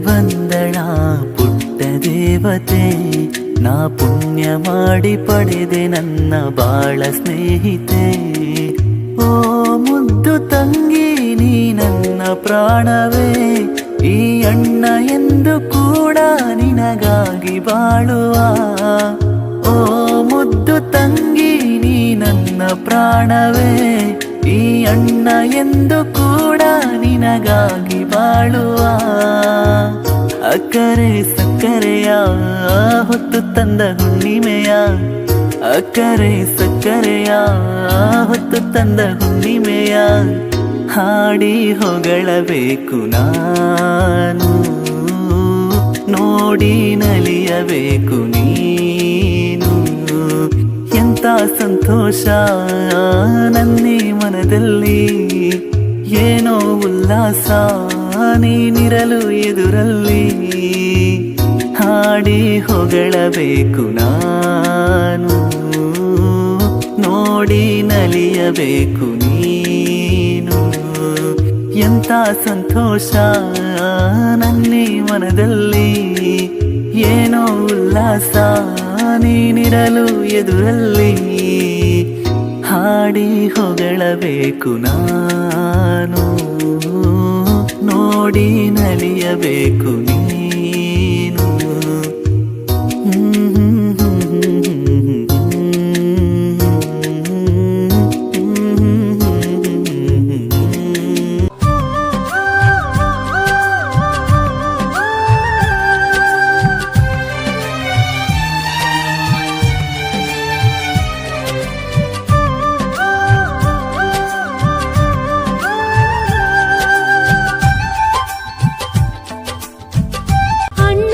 ಬಂದಳ ಪುಟ್ಟ ದೇವತೆ, ನಾ ಪುಣ್ಯ ಮಾಡಿ ಪಡೆದೆ ನನ್ನ ಬಾಳ ಸ್ನೇಹಿತೆ. ಓ ಮುದ್ದು ತಂಗಿ ನೀ ನನ್ನ ಪ್ರಾಣವೇ, ಈ ಅಣ್ಣ ಎಂದು ಕೂಡ ನಿನಗಾಗಿ ಬಾಳುವ. ಓ ಮುದ್ದು ತಂಗಿ ನೀ ನನ್ನ ಪ್ರಾಣವೇ, ಈ ಅಣ್ಣ ಎಂದು ಕೂಡ ನಿನಗಾಗಿ ಬಾಳುವ. ಅಕ್ಕರೆ ಸಕ್ಕರೆಯ ಹೊತ್ತು ತಂದ ಹುಣ್ಣಿಮೆಯ, ಅಕ್ಕರೆ ಸಕ್ಕರೆಯ ಹೊತ್ತು ತಂದ ಹುಣ್ಣಿಮೆಯ, ಹಾಡಿ ಹೊಗಳಬೇಕು ನಾನು, ನೋಡಿ ನಲಿಯಬೇಕು ನೀನು. ಎಂತ ಸಂತೋಷ ನನ್ನಿ ಮನದಲ್ಲಿ, ಏನೋ ಉಲ್ಲಾಸ ನೀನಿರಲು ಎದುರಲ್ಲಿ. ಹಾಡಿ ಹೊಗಳಬೇಕು ನಾನು, ನೋಡಿ ನಲಿಯಬೇಕು ನೀನು. ಎಂತ ಸಂತೋಷ ನನ್ನಿ ಮನದಲ್ಲಿ, ಏನೋ ಉಲ್ಲಾಸ ನೀನಿರಲು ಎದುರಲ್ಲಿ. ಹಾಡಿ ಹೊಗಳಬೇಕು ನಾನು, ನೋಡಿ ನಲಿಯಬೇಕು ನೀನು. ಅಣ್ಣ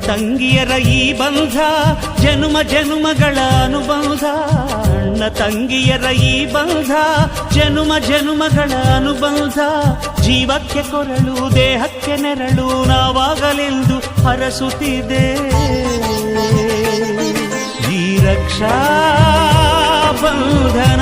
ತಂಗಿಯರ ಈ ಬಂಧ ಜನುಮ ಜನುಮಗಳ ಅನುಬಂಧ. ಅಣ್ಣ ತಂಗಿಯರ ಈ ಬಂಧ ಜನುಮ ಜನುಮಗಳ ಅನುಬಂಧ. ಜೀವಕ್ಕೆ ಕೊರಳು ದೇಹಕ್ಕೆ ನೆರಳು ನಾವಾಗಲೆಂದು ಹರಸುತ್ತಿದೆ ಈ ರಕ್ಷಾ ಬಂಧನ.